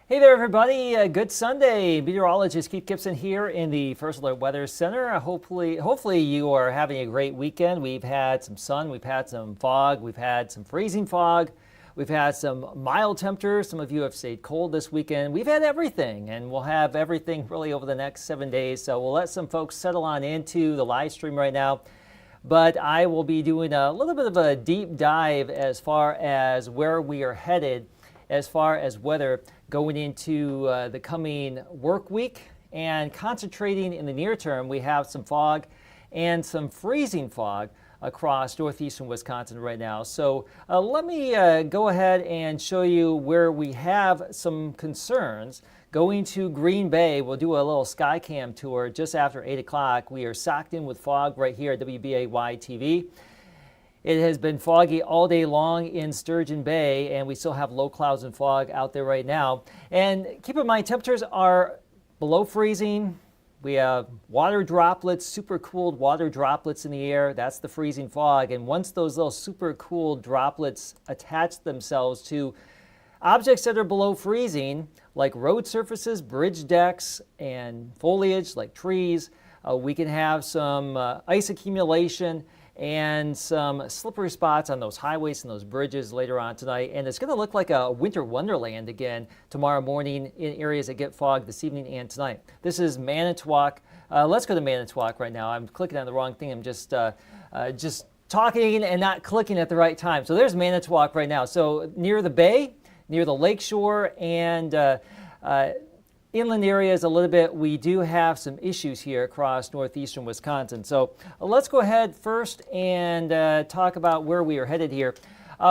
Hey there, everybody. Good Sunday. Meteorologist Keith Gibson here in the First Alert Weather Center. Hopefully you are having a great weekend. We've had some sun, we've had some fog, we've had some freezing fog, we've had some mild temperatures. Some of you have stayed cold this weekend. We've had everything, and we'll have everything really over the next 7 days. So we'll let some folks settle on into the live stream right now. But I will be doing a little bit of a deep dive as far as where we are headed as far as weather going into the coming work week, and concentrating in the near term. We have some fog and some freezing fog across northeastern Wisconsin right now. So let me go ahead and show you where we have some concerns. Going to Green Bay, we'll do a little sky cam tour just after 8 o'clock. We are socked in with fog right here at WBAY TV. It has been foggy all day long in Sturgeon Bay, and we still have low clouds and fog out there right now. And keep in mind, temperatures are below freezing. We have water droplets, super cooled water droplets in the air. That's the freezing fog. And once those little super cooled droplets attach themselves to objects that are below freezing, like road surfaces, bridge decks, and foliage like trees, we can have some ice accumulation and some slippery spots on those highways and those bridges later on tonight. And it's going to look like a winter wonderland again tomorrow morning in areas that get fog this evening and tonight. This is Manitowoc. Let's go to Manitowoc right now. I'm clicking on the wrong thing. I'm just talking and not clicking at the right time. So there's Manitowoc right now. So near the bay, near the lakeshore, and inland areas a little bit, we do have some issues here across northeastern Wisconsin. So let's go ahead first and talk about where we are headed here.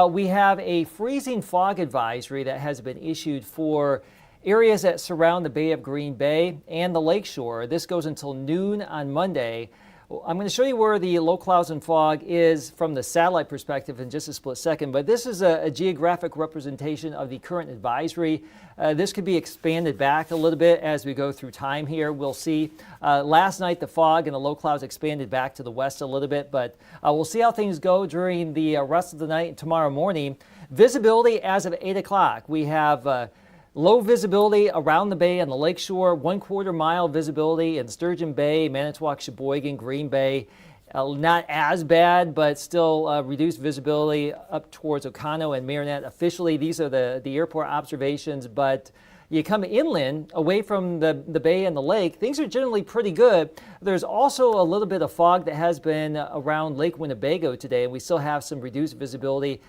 We have a freezing fog advisory that has been issued for areas that surround the Bay of Green Bay and the lakeshore. This goes until noon on Monday. I'm going to show you where the low clouds and fog is from the satellite perspective in just a split second, but this is a geographic representation of the current advisory. This could be expanded back a little bit as we go through time here. We'll see. Last night the fog and the low clouds expanded back to the west a little bit, but we'll see how things go during the rest of the night and tomorrow morning. Visibility as of 8 o'clock. We have low visibility around the bay and the lakeshore, 1/4 mile visibility in Sturgeon Bay, Manitowoc, Sheboygan, Green Bay. Not as bad, but still reduced visibility up towards Oconto and Marinette. Officially, these are the airport observations, but you come inland away from the bay and the lake, things are generally pretty good. There's also a little bit of fog that has been around Lake Winnebago today, and we still have some reduced visibility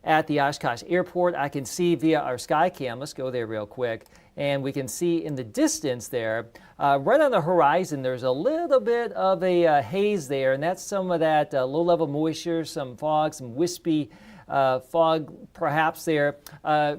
at the Oshkosh Airport. I can see via our sky cam, let's go there real quick, and we can see in the distance there, right on the horizon, there's a little bit of a haze there, and that's some of that low-level moisture, some fog, some wispy fog perhaps there,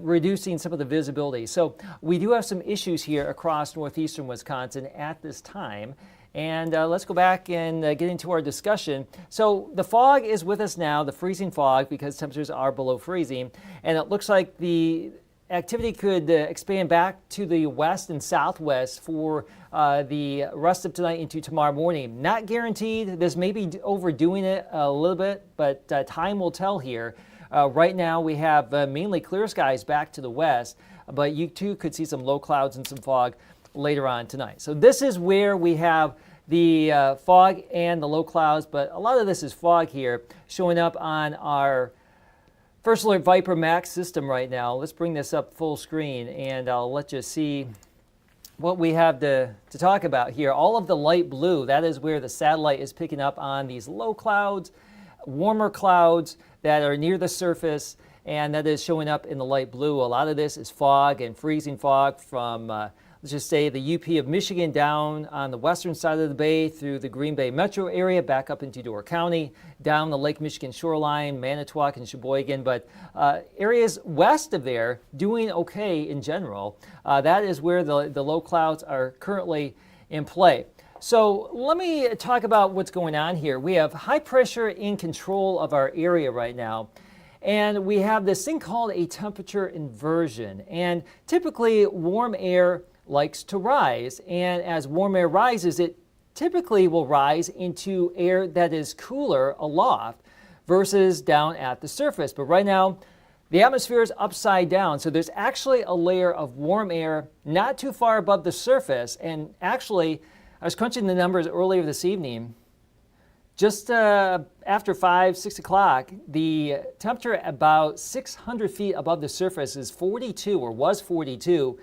reducing some of the visibility. So we do have some issues here across northeastern Wisconsin at this time. And let's go back and get into our discussion. So the fog is with us now, the freezing fog, because temperatures are below freezing. And it looks like the activity could expand back to the west and southwest for the rest of tonight into tomorrow morning. Not guaranteed. This may be overdoing it a little bit, but time will tell here. Right now we have mainly clear skies back to the west, but you too could see some low clouds and some fog later on tonight. So this is where we have the fog and the low clouds, but a lot of this is fog here showing up on our First Alert Viper Max system right now. Let's bring this up full screen and I'll let you see what we have to talk about here. All of the light blue, that is where the satellite is picking up on these low clouds, warmer clouds that are near the surface, and that is showing up in the light blue. A lot of this is fog and freezing fog from let's just say the UP of Michigan down on the western side of the bay through the Green Bay metro area, back up into Door County, down the Lake Michigan shoreline, Manitowoc and Sheboygan. But areas west of there doing okay in general. That is where the low clouds are currently in play. So let me talk about what's going on here. We have high pressure in control of our area right now. And we have this thing called a temperature inversion. And typically warm air likes to rise, and as warm air rises, it typically will rise into air that is cooler aloft versus down at the surface. But right now, the atmosphere is upside down. So there's actually a layer of warm air not too far above the surface. And actually, I was crunching the numbers earlier this evening. Just after 5, 6 o'clock, the temperature about 600 feet above the surface is 42 or was 42.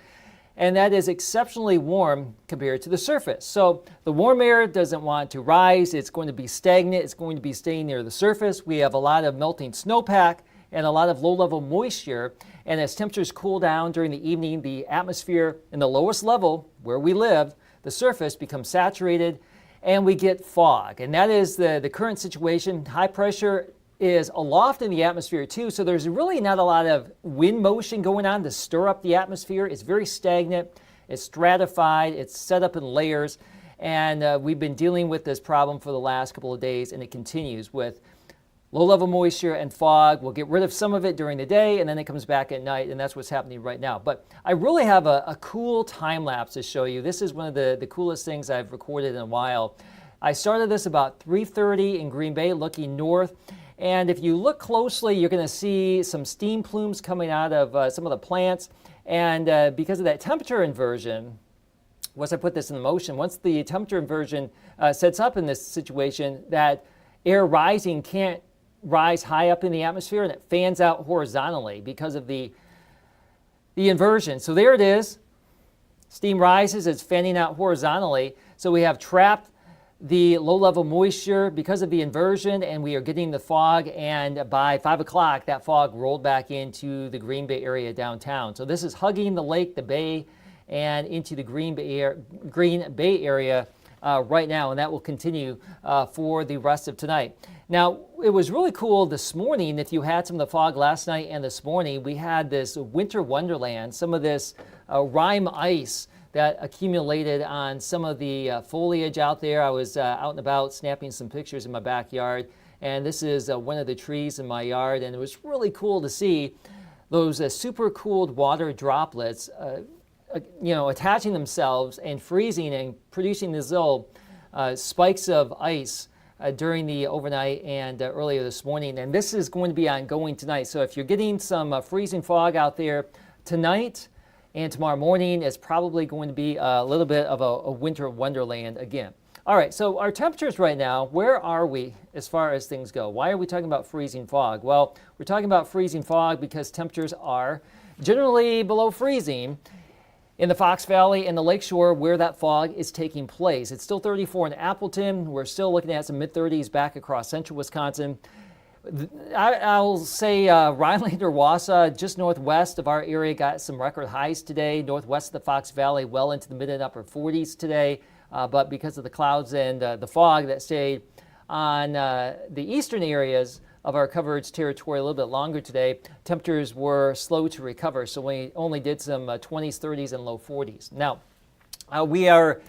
And that is exceptionally warm compared to the surface. So the warm air doesn't want to rise. It's going to be stagnant. It's going to be staying near the surface. We have a lot of melting snowpack and a lot of low-level moisture. And as temperatures cool down during the evening, the atmosphere in the lowest level, where we live, the surface becomes saturated, and we get fog. And that is the current situation. High pressure is aloft in the atmosphere too, so there's really not a lot of wind motion going on to stir up the atmosphere. It's very stagnant, it's stratified, it's set up in layers, and we've been dealing with this problem for the last couple of days, and it continues with low-level moisture and fog. We'll get rid of some of it during the day, and then it comes back at night, and that's what's happening right now. But I really have a cool time lapse to show you. This is one of the coolest things I've recorded in a while. I started this about 3:30 in Green Bay, looking north. And if you look closely, you're going to see some steam plumes coming out of some of the plants. And because of that temperature inversion, once I put this in motion, once the temperature inversion sets up in this situation, that air rising can't rise high up in the atmosphere, and it fans out horizontally because of the inversion. So there it is. Steam rises, it's fanning out horizontally. So we have trapped the low-level moisture because of the inversion, and we are getting the fog, and by 5 o'clock, that fog rolled back into the Green Bay area downtown. So this is hugging the lake, the bay, and into the Green Bay area right now, and that will continue for the rest of tonight. Now, it was really cool this morning. If you had some of the fog last night and this morning, we had this winter wonderland, some of this rime ice that accumulated on some of the foliage out there. I was out and about snapping some pictures in my backyard, and this is one of the trees in my yard, and it was really cool to see those super cooled water droplets attaching themselves and freezing and producing these little spikes of ice during the overnight and earlier this morning. And this is going to be ongoing tonight. So if you're getting some freezing fog out there tonight and tomorrow morning, it's probably going to be a little bit of a winter wonderland again. All right, so our temperatures right now, where are we as far as things go? Why are we talking about freezing fog? Well, we're talking about freezing fog because temperatures are generally below freezing in the Fox Valley and the Lakeshore where that fog is taking place. It's still 34 in Appleton. We're still looking at some mid-30s back across central Wisconsin. I'll say Rhineland or Wausau, just northwest of our area, got some record highs today. Northwest of the Fox Valley, well into the mid and upper 40s today. But because of the clouds and the fog that stayed on the eastern areas of our coverage territory a little bit longer today, temperatures were slow to recover. So we only did some 20s, 30s, and low 40s. Now, we are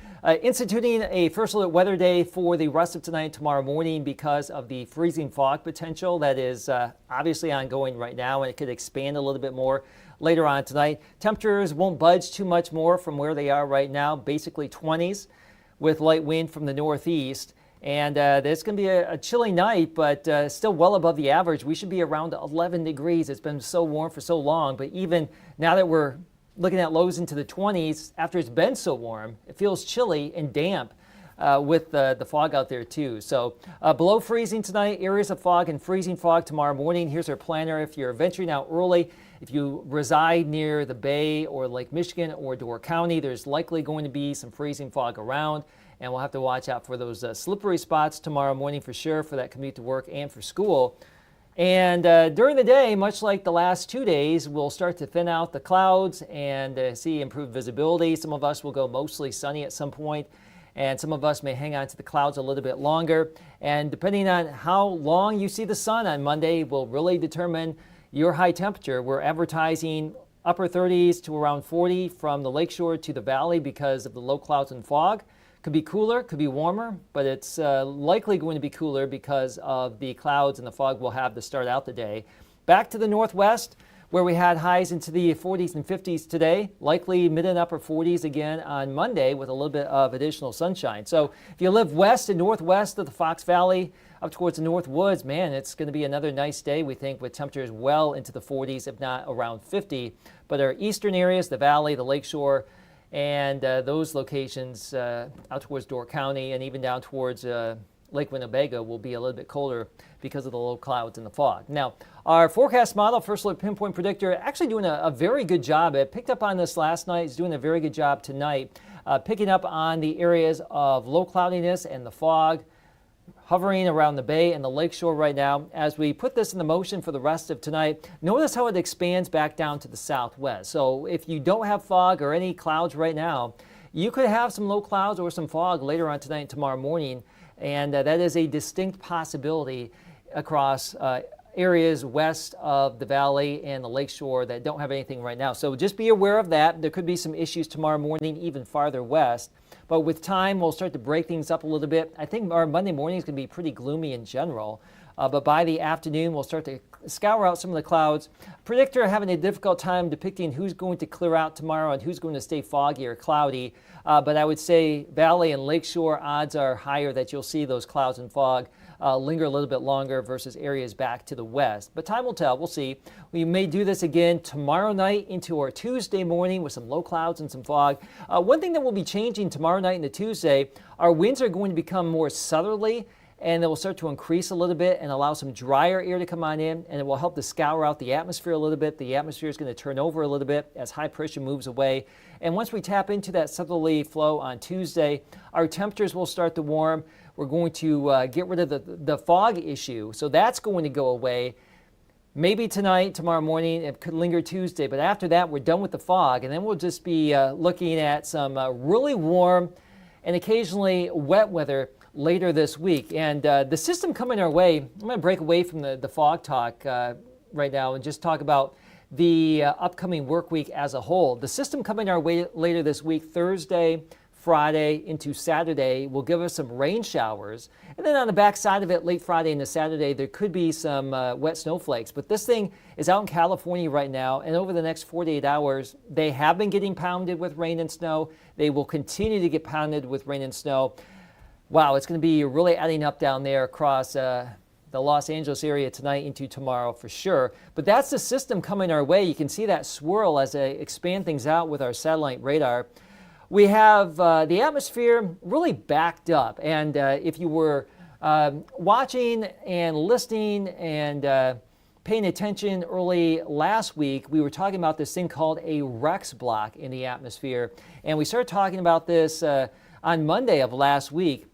instituting a first alert weather day for the rest of tonight and tomorrow morning because of the freezing fog potential that is obviously ongoing right now, and it could expand a little bit more later on tonight. Temperatures won't budge too much more from where they are right now, basically 20s with light wind from the northeast. And it's going to be a chilly night, but still well above the average. We should be around 11 degrees. It's been so warm for so long, but even now that we're looking at lows into the 20s, after it's been so warm, it feels chilly and damp with the fog out there too. So below freezing tonight, areas of fog and freezing fog tomorrow morning. Here's our planner. If you're venturing out early, if you reside near the Bay or Lake Michigan or Door County, there's likely going to be some freezing fog around, and we'll have to watch out for those slippery spots tomorrow morning for sure for that commute to work and for school. And during the day, much like the last 2 days, we'll start to thin out the clouds and see improved visibility. Some of us will go mostly sunny at some point, and some of us may hang on to the clouds a little bit longer. And depending on how long you see the sun on Monday will really determine your high temperature. We're advertising upper 30s to around 40 from the lakeshore to the valley because of the low clouds and fog. Could be cooler, could be warmer, but it's likely going to be cooler because of the clouds and the fog we'll have to start out the day. Back to the northwest, where we had highs into the 40s and 50s today, likely mid and upper 40s again on Monday with a little bit of additional sunshine. So if you live west and northwest of the Fox Valley, up towards the North Woods, man, it's going to be another nice day, we think, with temperatures well into the 40s, if not around 50. But our eastern areas, the valley, the lakeshore, and those locations out towards Door County and even down towards Lake Winnebago will be a little bit colder because of the low clouds and the fog. Now, our forecast model, First Alert Pinpoint Predictor, actually doing a very good job. It picked up on this last night. It's doing a very good job tonight, picking up on the areas of low cloudiness and the fog, hovering around the bay and the lakeshore right now. As we put this into motion for the rest of tonight, notice how it expands back down to the southwest. So if you don't have fog or any clouds right now, you could have some low clouds or some fog later on tonight and tomorrow morning, and that is a distinct possibility across areas west of the valley and the lakeshore that don't have anything right now. So just be aware of that. There could be some issues tomorrow morning, even farther west. But with time, we'll start to break things up a little bit. I think our Monday morning is going to be pretty gloomy in general. But by the afternoon, we'll start to scour out some of the clouds. Predictor having a difficult time depicting who's going to clear out tomorrow and who's going to stay foggy or cloudy. But I would say valley and lakeshore odds are higher that you'll see those clouds and fog linger a little bit longer versus areas back to the west. But time will tell. We'll see. We may do this again tomorrow night into our Tuesday morning with some low clouds and some fog. One thing that will be changing tomorrow night into Tuesday, our winds are going to become more southerly, and it will start to increase a little bit and allow some drier air to come on in, and it will help to scour out the atmosphere a little bit. The atmosphere is going to turn over a little bit as high pressure moves away. And once we tap into that southerly flow on Tuesday, our temperatures will start to warm. We're going to get rid of the fog issue, so that's going to go away. Maybe tonight, tomorrow morning, it could linger Tuesday, but after that, we're done with the fog, and then we'll just be looking at some really warm and occasionally wet weather later this week. And the system coming our way, I'm going to break away from the fog talk right now and just talk about the upcoming work week as a whole. The system coming our way later this week, Thursday, Friday into Saturday, will give us some rain showers. And then on the back side of it, late Friday into Saturday, there could be some wet snowflakes. But this thing is out in California right now, and over the next 48 hours, they have been getting pounded with rain and snow. They will continue to get pounded with rain and snow. Wow, it's going to be really adding up down there across the Los Angeles area tonight into tomorrow for sure. But that's the system coming our way. You can see that swirl as I expand things out with our satellite radar. We have the atmosphere really backed up. And if you were watching and listening and paying attention early last week, we were talking about this thing called a Rex block in the atmosphere. And we started talking about this on Monday of last week.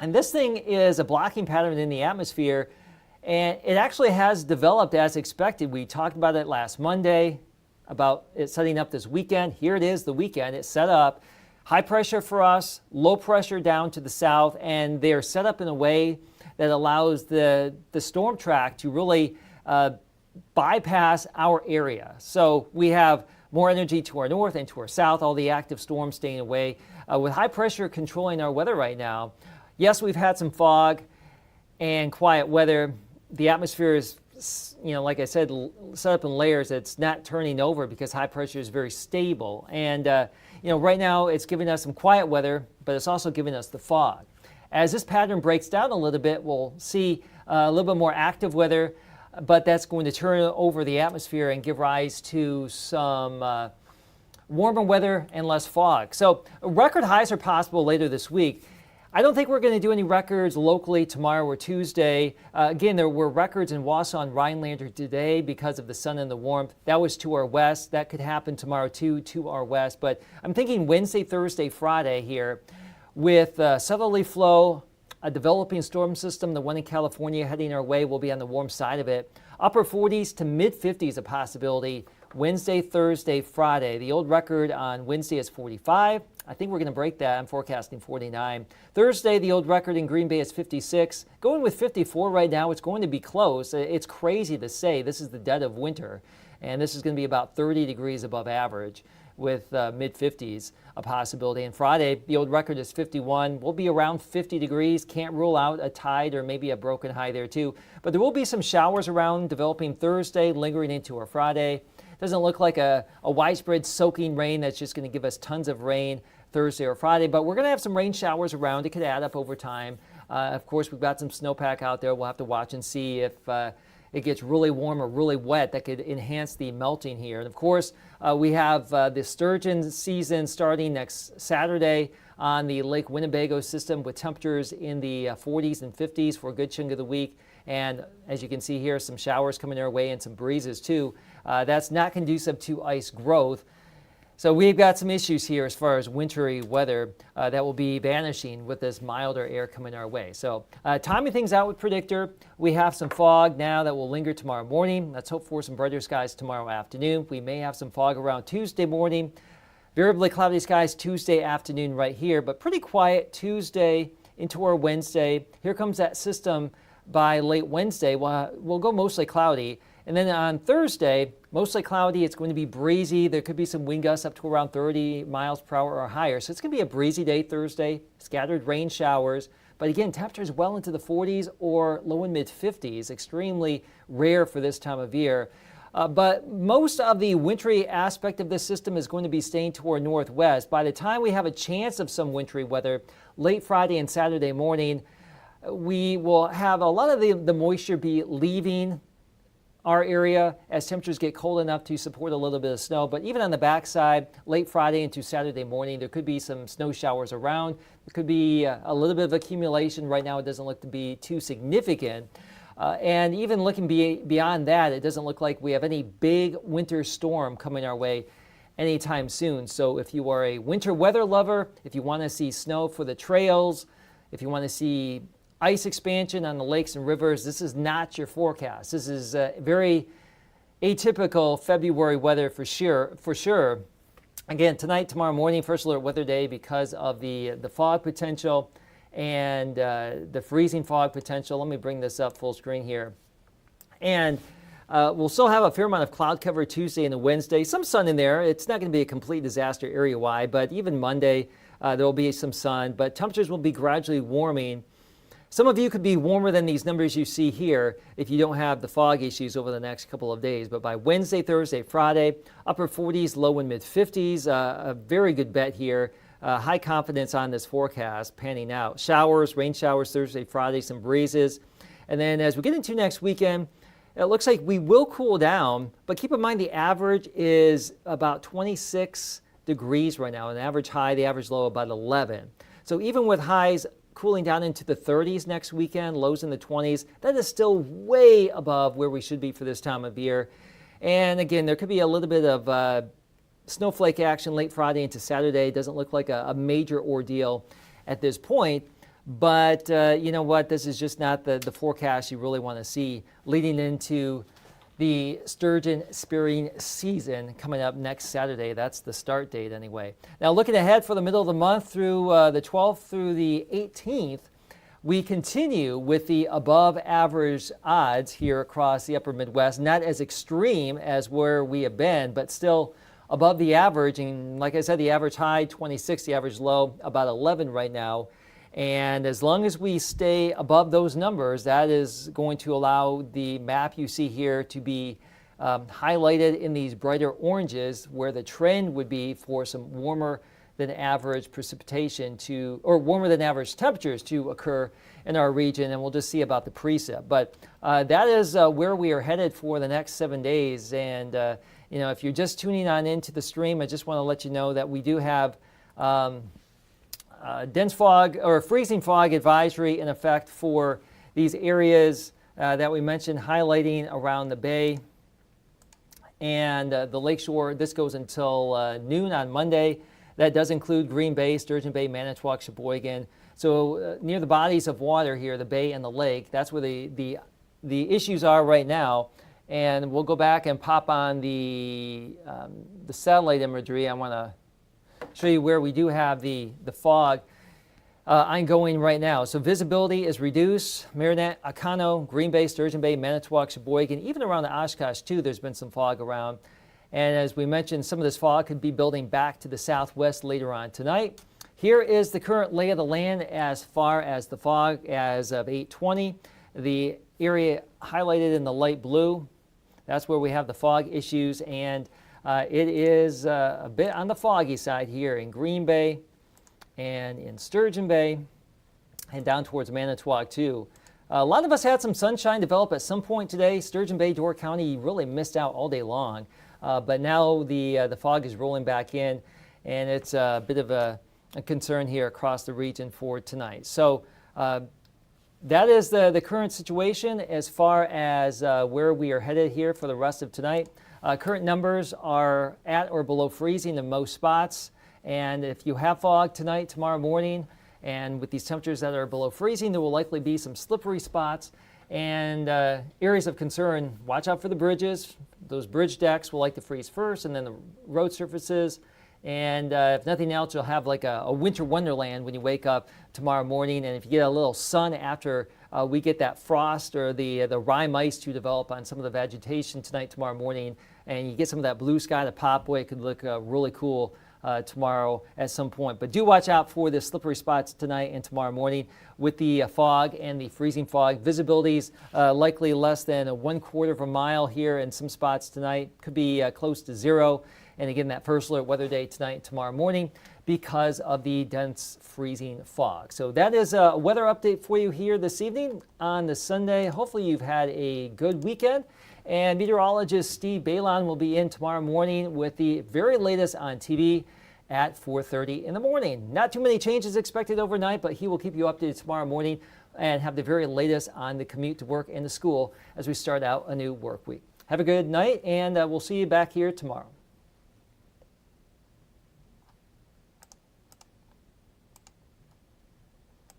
And this thing is a blocking pattern in the atmosphere, and it actually has developed as expected. We talked about it last Monday, about it setting up this weekend. Here it is, the weekend. It's set up. High pressure for us, low pressure down to the south, and they're set up in a way that allows the storm track to really bypass our area. So we have more energy to our north and to our south, all the active storms staying away. With high pressure controlling our weather right now, yes, we've had some fog and quiet weather. The atmosphere is, like I said, set up in layers. It's not turning over because high pressure is very stable. And, right now it's giving us some quiet weather, but it's also giving us the fog. As this pattern breaks down a little bit, we'll see a little bit more active weather, but that's going to turn over the atmosphere and give rise to some warmer weather and less fog. So record highs are possible later this week. I don't think we're going to do any records locally tomorrow or Tuesday. Again, there were records in Wausau and Rhinelander today because of the sun and the warmth. That was to our west. That could happen tomorrow too, to our west. But I'm thinking Wednesday, Thursday, Friday here with southerly flow, a developing storm system, the one in California heading our way will be on the warm side of it. Upper 40s to mid 50s a possibility Wednesday, Thursday, Friday. The old record on Wednesday is 45. I think we're going to break that. I'm forecasting 49. Thursday, the old record in Green Bay is 56. Going with 54 right now, it's going to be close. It's crazy to say this is the dead of winter, and this is going to be about 30 degrees above average with mid-50s a possibility. And Friday, the old record is 51. We'll be around 50 degrees. Can't rule out a tide or maybe a broken high there too. But there will be some showers around developing Thursday, lingering into our Friday. Doesn't look like a widespread soaking rain that's just going to give us tons of rain Thursday or Friday, but we're going to have some rain showers around. It could add up over time. Of course, we've got some snowpack out there. We'll have to watch and see if it gets really warm or really wet. That could enhance the melting here. And of course, we have the sturgeon season starting next Saturday on the Lake Winnebago system with temperatures in the 40s and 50s for a good chunk of the week. And as you can see here, some showers coming our way and some breezes too. That's not conducive to ice growth. So we've got some issues here as far as wintry weather that will be vanishing with this milder air coming our way. So timing things out with Predictor, we have some fog now that will linger tomorrow morning. Let's hope for some brighter skies tomorrow afternoon. We may have some fog around Tuesday morning. Variably cloudy skies Tuesday afternoon right here, but pretty quiet Tuesday into our Wednesday. Here comes that system by late Wednesday. We'll go mostly cloudy. And then on Thursday, mostly cloudy. It's going to be breezy. There could be some wind gusts up to around 30 miles per hour or higher. So it's going to be a breezy day Thursday, scattered rain showers. But again, temperatures well into the 40s or low and mid 50s, extremely rare for this time of year. But most of the wintry aspect of this system is going to be staying toward northwest. By the time we have a chance of some wintry weather, late Friday and Saturday morning, we will have a lot of the moisture be leaving our area as temperatures get cold enough to support a little bit of snow. But even on the backside, late Friday into Saturday morning, there could be some snow showers around. There could be a little bit of accumulation. Right now, it doesn't look to be too significant. And even looking beyond that, it doesn't look like we have any big winter storm coming our way anytime soon. So if you are a winter weather lover, if you want to see snow for the trails, if you want to see ice expansion on the lakes and rivers, this is not your forecast. This is very atypical February weather for sure. Again, tonight, tomorrow morning, first alert weather day because of the fog potential and the freezing fog potential. Let me bring this up full screen here. And we'll still have a fair amount of cloud cover Tuesday and Wednesday. Some sun in there. It's not going to be a complete disaster area-wide, but even Monday, there will be some sun. But temperatures will be gradually warming. Some of you could be warmer than these numbers you see here if you don't have the fog issues over the next couple of days. But by Wednesday, Thursday, Friday, upper 40s, low and mid 50s, a very good bet here. High confidence on this forecast panning out. Showers, rain showers Thursday, Friday, some breezes. And then as we get into next weekend, it looks like we will cool down, but keep in mind the average is about 26 degrees right now. An average high, the average low about 11. So even with highs cooling down into the 30s next weekend, lows in the 20s, that is still way above where we should be for this time of year. And again, there could be a little bit of snowflake action late Friday into Saturday. It doesn't look like a major ordeal at this point. But you know what? This is just not the forecast you really want to see leading into the sturgeon spearing season coming up next Saturday. That's the start date anyway. Now looking ahead for the middle of the month through the 12th through the 18th, we continue with the above average odds here across the upper Midwest. Not as extreme as where we have been, but still above the average. And like I said, the average high 26, the average low about 11 right now. And as long as we stay above those numbers, that is going to allow the map you see here to be highlighted in these brighter oranges, where the trend would be for some warmer than average precipitation or warmer than average temperatures to occur in our region. And we'll just see about the precip. But that is where we are headed for the next 7 days. And you know, if you're just tuning on into the stream, I just want to let you know that we do have dense fog or freezing fog advisory in effect for these areas that we mentioned, highlighting around the bay and the lakeshore. This goes until noon on Monday. That does include Green Bay, Sturgeon Bay, Manitowoc, Sheboygan. So near the bodies of water here, the bay and the lake, that's where the issues are right now. And we'll go back and pop on the satellite imagery. I want to show you where we do have the fog ongoing right now. So visibility is reduced. Marinette, Akano, Green Bay, Sturgeon Bay, Manitowoc, Sheboygan, even around the Oshkosh too, there's been some fog around. And as we mentioned, some of this fog could be building back to the southwest later on tonight. Here is the current lay of the land as far as the fog as of 8:20. The area highlighted in the light blue, that's where we have the fog issues, and it is a bit on the foggy side here in Green Bay and in Sturgeon Bay. and down towards Manitowoc too. A lot of us had some sunshine develop at some point today. Sturgeon Bay, Door County really missed out all day long. But now the fog is rolling back in, and it's a bit of a concern here across the region for tonight. So that is the current situation as far as where we are headed here for the rest of tonight. Current numbers are at or below freezing in most spots. And if you have fog tonight, tomorrow morning, and with these temperatures that are below freezing, there will likely be some slippery spots and areas of concern. Watch out for the bridges. Those bridge decks will like to freeze first, and then the road surfaces. And if nothing else, you'll have like a winter wonderland when you wake up tomorrow morning. And if you get a little sun after we get that frost or the rime ice to develop on some of the vegetation tonight, tomorrow morning, and you get some of that blue sky to pop away, it could look really cool tomorrow at some point. But do watch out for the slippery spots tonight and tomorrow morning with the fog and the freezing fog. Visibility's likely less than 1/4 of a mile here in some spots tonight. Could be close to zero. And again, that first alert weather day tonight and tomorrow morning because of the dense freezing fog. So that is a weather update for you here this evening on the Sunday. Hopefully you've had a good weekend. And meteorologist Steve Balon will be in tomorrow morning with the very latest on TV at 4:30 in the morning. Not too many changes expected overnight, but he will keep you updated tomorrow morning and have the very latest on the commute to work and to school as we start out a new work week. Have a good night, and we'll see you back here tomorrow.